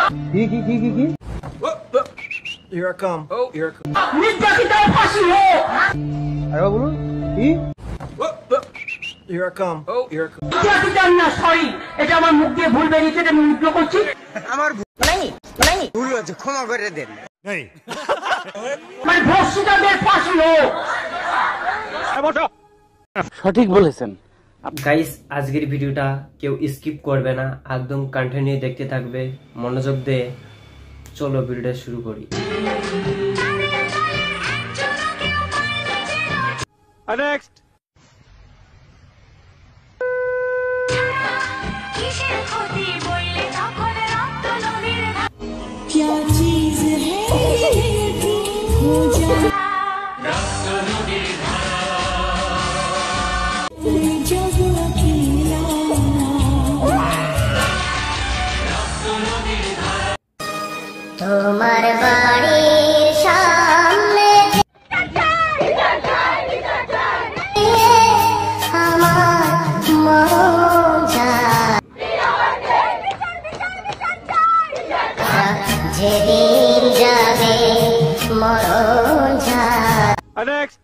কি Here I come. Oh, here I come. নির্যাতিতার ফাঁসি হোক। আরে বলুন কি Here I come. Oh, here I come. নির্যাতিতার না সরি, এটা আমার মুখ দিয়ে ভুল বেরিয়েছে, এটা আমি উদ্যোগ করছি। আমার ভুল হয়েছে, ক্ষমা করে দেন। মানে ধর্ষিতাদের ফাঁসি হোক। সঠিক বলেছেন গাইস। আজকের ভিডিওটা কেউ স্কিপ করবে না, একদম কন্টিনিউ দেখতে থাকবে মনোযোগ দিয়ে। চলো ভিডিওটা শুরু করি। নেক্সট क्या चीज है हो जा जब अकेला তোমার বাড়ির সামনে আমার মন যায় যেদিন যাবে মরণ যায়। নেক্সট